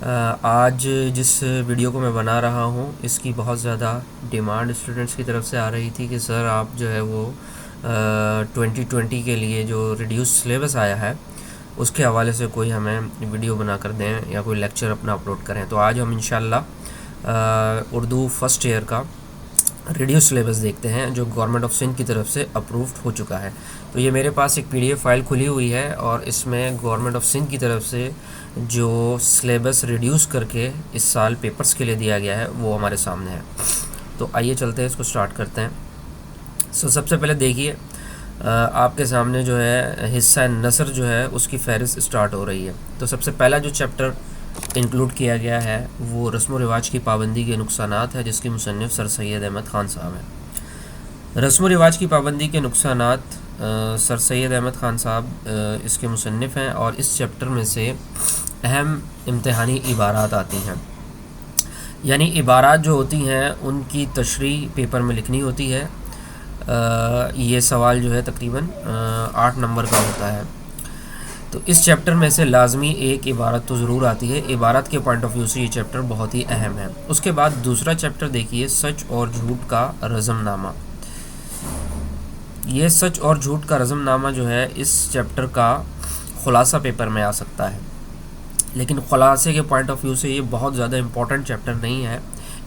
آج جس ویڈیو کو میں بنا رہا ہوں اس کی بہت زیادہ ڈیمانڈ اسٹوڈنٹس کی طرف سے آ رہی تھی کہ سر آپ جو ہے وہ 2020 کے لیے جو ریڈیوس سلیبس آیا ہے اس کے حوالے سے کوئی ہمیں ویڈیو بنا کر دیں یا کوئی لیکچر اپنا اپلوڈ کریں. تو آج ہم انشاءاللہ اردو فرسٹ ایئر کا ریڈیو سلیبس دیکھتے ہیں جو گورنمنٹ آف سندھ کی طرف سے اپرووڈ ہو چکا ہے. تو یہ میرے پاس ایک PDF فائل کھلی ہوئی ہے اور اس میں گورنمنٹ آف سندھ کی طرف سے جو سلیبس ریڈیوس کر کے اس سال پیپرز کے لیے دیا گیا ہے وہ ہمارے سامنے ہے. تو آئیے چلتے ہیں اس کو سٹارٹ کرتے ہیں. سب سے پہلے دیکھیے آپ کے سامنے جو ہے حصہ نثر جو ہے اس کی فہرست سٹارٹ ہو رہی ہے. تو سب سے پہلا جو چیپٹر انکلوڈ کیا گیا ہے وہ رسم و رواج کی پابندی کے نقصانات ہے جس کی مصنف سر سید احمد خان صاحب ہیں. رسم و رواج کی پابندی کے نقصانات سر سید احمد خان صاحب اس کے مصنف ہیں اور اس چیپٹر میں سے اہم امتحانی عبارات آتی ہیں. یعنی عبارات جو ہوتی ہیں ان کی تشریح پیپر میں لکھنی ہوتی ہے. یہ سوال جو ہے تقریباً 8 نمبر کا ہوتا ہے. تو اس چیپٹر میں سے لازمی ایک عبارت تو ضرور آتی ہے. عبارت کے پوائنٹ آف ویو سے یہ چیپٹر بہت ہی اہم ہے. اس کے بعد دوسرا چیپٹر دیکھیے سچ اور جھوٹ کا رزم نامہ. یہ سچ اور جھوٹ کا رزم نامہ جو ہے اس چیپٹر کا خلاصہ پیپر میں آ سکتا ہے, لیکن خلاصے کے پوائنٹ آف ویو سے یہ بہت زیادہ امپورٹنٹ چیپٹر نہیں ہے.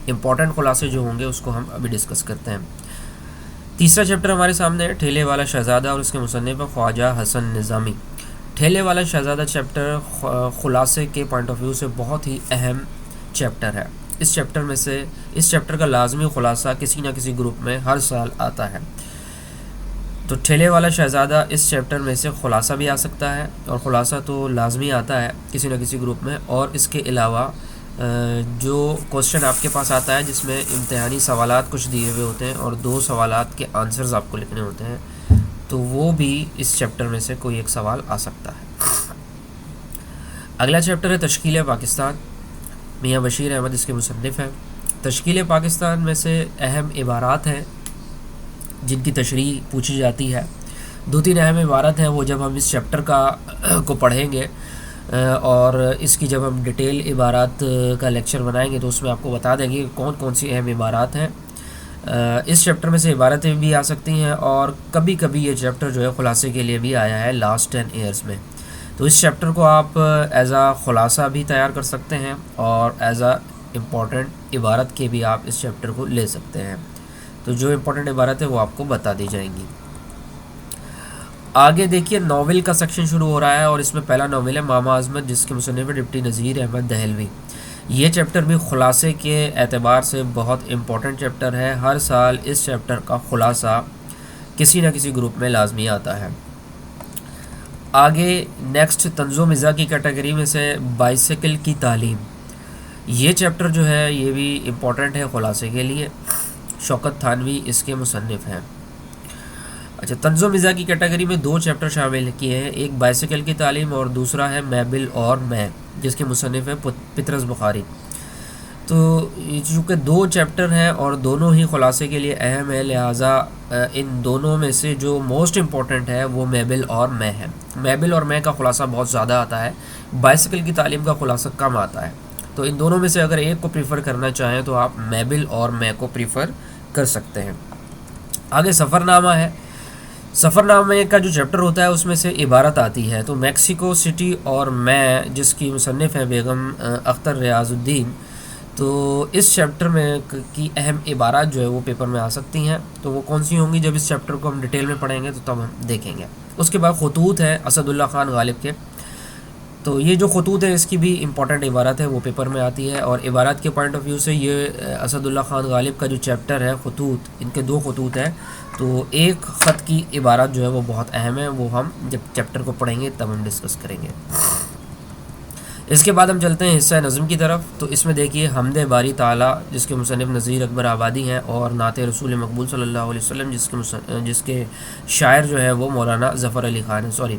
امپورٹنٹ خلاصے جو ہوں گے اس کو ہم ابھی ڈسکس کرتے ہیں. تیسرا چیپٹر ہمارے سامنے ہے ٹھیلے والا شہزادہ اور اس کے مصنف خواجہ حسن نظامی. ٹھیلے والا شہزادہ چیپٹر خلاصے کے پوائنٹ آف ویو سے بہت ہی اہم چیپٹر ہے. اس چیپٹر کا لازمی خلاصہ کسی نہ کسی گروپ میں ہر سال آتا ہے. تو ٹھیلے والا شہزادہ اس چیپٹر میں سے خلاصہ بھی آ سکتا ہے اور خلاصہ تو لازمی آتا ہے کسی نہ کسی گروپ میں. اور اس کے علاوہ جو کوسچن آپ کے پاس آتا ہے جس میں امتحانی سوالات کچھ دیے ہوئے ہوتے ہیں اور 2 سوالات کے آنسرز آپ کو لکھنے ہوتے ہیں, تو وہ بھی اس چیپٹر میں سے کوئی ایک سوال آ سکتا ہے. اگلا چیپٹر ہے تشکیل پاکستان. میاں بشیر احمد اس کے مصنف ہیں. تشکیل پاکستان میں سے اہم عبارات ہیں جن کی تشریح پوچھی جاتی ہے. 2-3 اہم عبارت ہیں وہ جب ہم اس چیپٹر کو پڑھیں گے اور اس کی جب ہم ڈیٹیل عبارات کا لیکچر بنائیں گے تو اس میں آپ کو بتا دیں گے کہ کون کون سی اہم عبارات ہیں. اس چیپٹر میں سے عبارتیں بھی آ سکتی ہیں اور کبھی کبھی یہ چیپٹر جو ہے خلاصے کے لیے بھی آیا ہے لاسٹ 10 ایئرز میں. تو اس چیپٹر کو آپ ایز اے خلاصہ بھی تیار کر سکتے ہیں اور ایز اے امپورٹنٹ عبارت کے بھی آپ اس چیپٹر کو لے سکتے ہیں. تو جو امپورٹنٹ عبارت ہے وہ آپ کو بتا دی جائیں گی. آگے دیکھیے ناول کا سیکشن شروع ہو رہا ہے اور اس میں پہلا ناول ہے ماما عظمت جس کے مصنف ہے ڈپٹی نذیر احمد دہلوی. یہ چیپٹر بھی خلاصے کے اعتبار سے بہت امپورٹنٹ چیپٹر ہے. ہر سال اس چیپٹر کا خلاصہ کسی نہ کسی گروپ میں لازمی آتا ہے. آگے نیکسٹ طنز و مزاح کی کیٹیگری میں سے بائسیکل کی تعلیم. یہ چیپٹر جو ہے یہ بھی امپورٹنٹ ہے خلاصے کے لیے. شوکت تھانوی اس کے مصنف ہیں. اچھا, طنز و مزاح کی کیٹیگری میں 2 چیپٹر شامل کیے ہیں, ایک بائسیکل کی تعلیم اور دوسرا ہے میبل اور میں جس کے مصنف ہے پطرس بخاری. تو چونکہ 2 چیپٹر ہیں اور دونوں ہی خلاصے کے لیے اہم ہے لہٰذا ان دونوں میں سے جو موسٹ امپورٹنٹ ہے وہ میبل اور میں ہے. میبل اور میں کا خلاصہ بہت زیادہ آتا ہے, بائسیکل کی تعلیم کا خلاصہ کم آتا ہے. تو ان دونوں میں سے اگر ایک کو پریفر کرنا چاہیں تو آپ میبل اور میں کو پریفر کر سکتے ہیں. آگے سفر نامہ ہے. سفر نامے کا جو چیپٹر ہوتا ہے اس میں سے عبارت آتی ہے. تو میکسیکو سٹی اور میں جس کی مصنف ہے بیگم اختر ریاض الدین. تو اس چیپٹر میں کی اہم عبارات جو ہے وہ پیپر میں آ سکتی ہیں. تو وہ کون سی ہوں گی جب اس چیپٹر کو ہم ڈیٹیل میں پڑھیں گے تو تب ہم دیکھیں گے. اس کے بعد خطوط ہے اسد اللہ خان غالب کے. تو یہ جو خطوط ہے اس کی بھی امپورٹنٹ عبارت ہے وہ پیپر میں آتی ہے اور عبارت کے پوائنٹ آف ویو سے یہ اسد اللہ خان غالب کا جو چیپٹر ہے خطوط, ان کے 2 خطوط ہیں. تو ایک خط کی عبارت جو ہے وہ بہت اہم ہے, وہ ہم جب چیپٹر کو پڑھیں گے تب ہم ڈسکس کریں گے. اس کے بعد ہم چلتے ہیں حصہ نظم کی طرف. تو اس میں دیکھیے حمد باری تعالیٰ جس کے مصنف نذیر اکبر آبادی ہیں اور نعت رسول مقبول صلی اللہ علیہ وسلم جس کے شاعر جو ہے وہ مولانا ظفر علی خان ہے.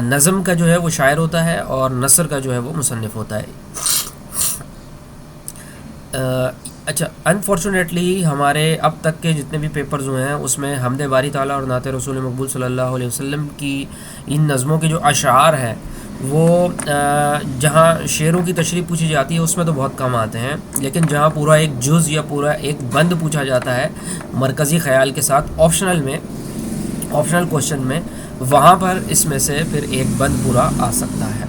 نظم کا جو ہے وہ شاعر ہوتا ہے اور نثر کا جو ہے وہ مصنف ہوتا ہے. اچھا, انفارچونیٹلی ہمارے اب تک کے جتنے بھی پیپرز ہوئے ہیں اس میں حمد باری تعالیٰ اور نعت رسول مقبول صلی اللہ علیہ وسلم کی ان نظموں کے جو اشعار ہیں وہ جہاں شعروں کی تشریح پوچھی جاتی ہے اس میں تو بہت کم آتے ہیں، لیکن جہاں پورا ایک جز یا پورا ایک بند پوچھا جاتا ہے مرکزی خیال کے ساتھ آپشنل کوشچن میں، وہاں پر اس میں سے پھر ایک بند پورا آ سکتا ہے۔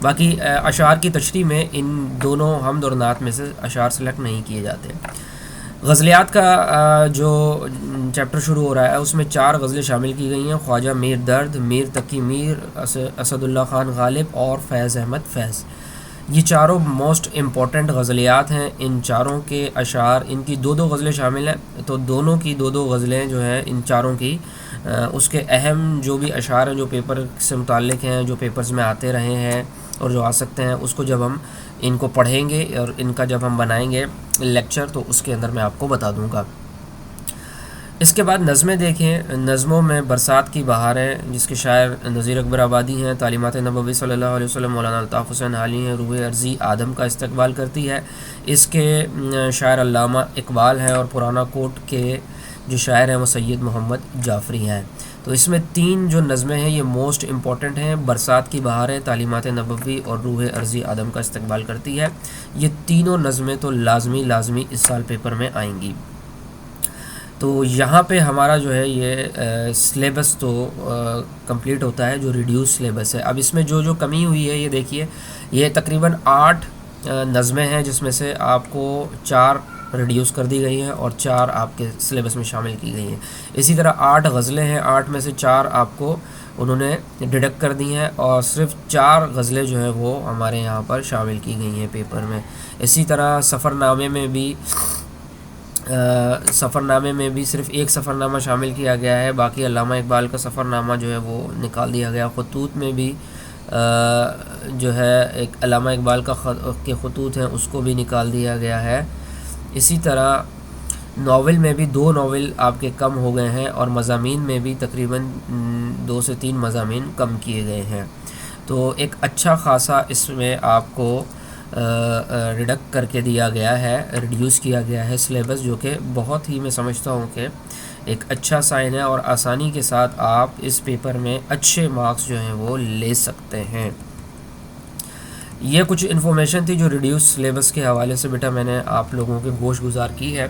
باقی اشعار کی تشریح میں ان دونوں حمد اور نعت میں سے اشعار سلیکٹ نہیں کیے جاتے۔ غزلیات کا جو چیپٹر شروع ہو رہا ہے اس میں 4 غزلیں شامل کی گئی ہیں، خواجہ میر درد، میر تقی میر، اسد اللہ خان غالب اور فیض احمد فیض۔ یہ چاروں موسٹ امپورٹنٹ غزلیات ہیں۔ ان چاروں کے اشعار، ان کی 2 غزلیں شامل ہیں، تو دونوں کی 2 غزلیں جو ہیں ان چاروں کی، اس کے اہم جو بھی اشعار ہیں جو پیپر سے متعلق ہیں، جو پیپرز میں آتے رہے ہیں اور جو آ سکتے ہیں، اس کو جب ہم ان کو پڑھیں گے اور ان کا جب ہم بنائیں گے لیکچر تو اس کے اندر میں آپ کو بتا دوں گا۔ اس کے بعد نظمیں دیکھیں۔ نظموں میں برسات کی بہاریں، جس کے شاعر نذیر اکبر آبادی ہیں، تعلیمات نبوی صلی اللہ علیہ وسلم مولانا الطاف حسین حالی ہیں، روح ارضی آدم کا استقبال کرتی ہے، اس کے شاعر علامہ اقبال ہیں، اور پرانا کوٹ کے جو شاعر ہیں وہ سید محمد جعفری ہیں۔ تو اس میں 3 جو نظمیں ہیں یہ موسٹ امپورٹنٹ ہیں، برسات کی بہاریں، تعلیمات نبوی اور روح ارضی آدم کا استقبال کرتی ہے۔ یہ تینوں نظمیں تو لازمی اس سال پیپر میں آئیں گی۔ تو یہاں پہ ہمارا جو ہے یہ سلیبس تو کمپلیٹ ہوتا ہے، جو ریڈیوس سلیبس ہے۔ اب اس میں جو کمی ہوئی ہے یہ دیکھیے، یہ تقریباً 8 نظمیں ہیں، جس میں سے آپ کو 4 ریڈیوس کر دی گئی ہیں اور 4 آپ کے سلیبس میں شامل کی گئی ہیں۔ اسی طرح 8 غزلیں ہیں، 8 میں سے 4 آپ کو انہوں نے ڈیڈکٹ کر دی ہیں، اور صرف 4 غزلیں جو ہیں وہ ہمارے یہاں پر شامل کی گئی ہیں پیپر میں۔ اسی طرح سفرنامے میں بھی صرف ایک سفرنامہ شامل کیا گیا ہے، باقی علامہ اقبال کا سفرنامہ جو ہے وہ نکال دیا گیا۔ خطوط میں بھی جو ہے ایک علامہ اقبال کے خطوط ہیں اس کو بھی نکال دیا گیا ہے۔ اسی طرح ناول میں بھی 2 ناول آپ کے کم ہو گئے ہیں، اور مضامین میں بھی تقریباً 2 سے 3 مضامین کم کیے گئے ہیں۔ تو ایک اچھا خاصا اس میں آپ کو ریڈکٹ کر کے دیا گیا ہے، ریڈیوس کیا گیا ہے سلیبس، جو کہ بہت ہی میں سمجھتا ہوں کہ ایک اچھا سائن ہے، اور آسانی کے ساتھ آپ اس پیپر میں اچھے مارکس جو ہیں وہ لے سکتے ہیں۔ یہ کچھ انفارمیشن تھی جو ریڈیوس سلیبس کے حوالے سے بیٹا میں نے آپ لوگوں کے گوش گزار کی ہے۔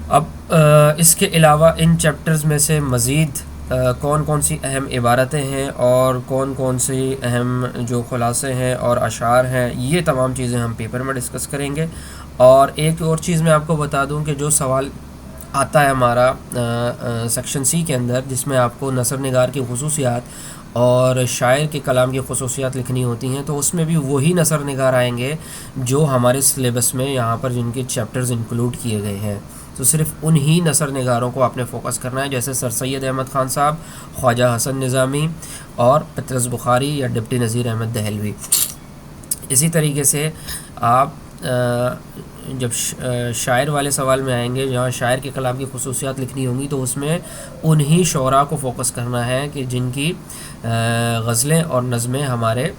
اب اس کے علاوہ ان چیپٹرز میں سے مزید کون کون سی اہم عبارتیں ہیں اور کون کون سی اہم جو خلاصے ہیں اور اشعار ہیں، یہ تمام چیزیں ہم پیپر میں ڈسکس کریں گے۔ اور ایک اور چیز میں آپ کو بتا دوں کہ جو سوال آتا ہے ہمارا سیکشن سی کے اندر، جس میں آپ کو نثر نگار کی خصوصیات اور شاعر کے کلام کی خصوصیات لکھنی ہوتی ہیں، تو اس میں بھی وہی نثر نگار آئیں گے جو ہمارے سلیبس میں یہاں پر جن کے چیپٹرز انکلوڈ کیے گئے ہیں۔ تو صرف انہی نثر نگاروں کو آپ نے فوکس کرنا ہے، جیسے سر سید احمد خان صاحب، خواجہ حسن نظامی اور پطرس بخاری یا ڈپٹی نذیر احمد دہلوی۔ اسی طریقے سے آپ جب شاعر والے سوال میں آئیں گے، جہاں شاعر کے کلام کی خصوصیات لکھنی ہوں گی، تو اس میں انہی شعراء کو فوکس کرنا ہے کہ جن کی غزلیں اور نظمیں ہمارے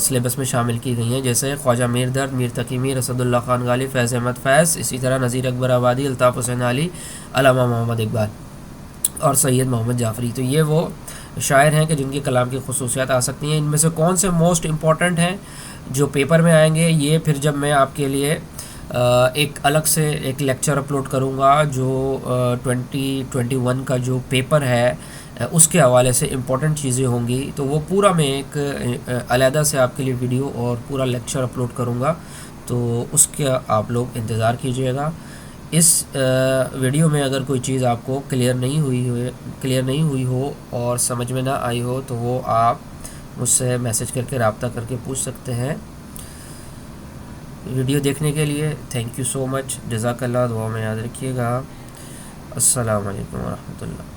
سلیبس میں شامل کی گئی ہیں، جیسے خواجہ میر درد، میر تقی میر، اسد اللہ خان غالب، فیض احمد فیض، اسی طرح نذیر اکبر آبادی، الطاف حسین حالی، علامہ محمد اقبال اور سید محمد جعفری۔ تو یہ وہ شاعر ہیں کہ جن کے کلام کی خصوصیات آ سکتی ہیں۔ ان میں سے کون سے موسٹ امپورٹنٹ ہیں جو پیپر میں آئیں گے، یہ پھر جب میں آپ کے لیے ایک الگ سے ایک لیکچر اپلوڈ کروں گا، جو 2021 کا جو پیپر ہے اس کے حوالے سے امپورٹنٹ چیزیں ہوں گی، تو وہ پورا میں ایک علیحدہ سے آپ کے لیے ویڈیو اور پورا لیکچر اپلوڈ کروں گا، تو اس کا آپ لوگ انتظار کیجیے گا۔ اس ویڈیو میں اگر کوئی چیز آپ کو کلیئر نہیں ہوئی ہو اور سمجھ میں نہ آئی ہو، تو وہ آپ مجھ سے میسج کر کے رابطہ کر کے پوچھ سکتے ہیں۔ ویڈیو دیکھنے کے لیے تھینک یو سو مچ، جزاک اللہ، دعا میں یاد رکھیے گا۔ السلام علیکم ورحمۃ اللہ۔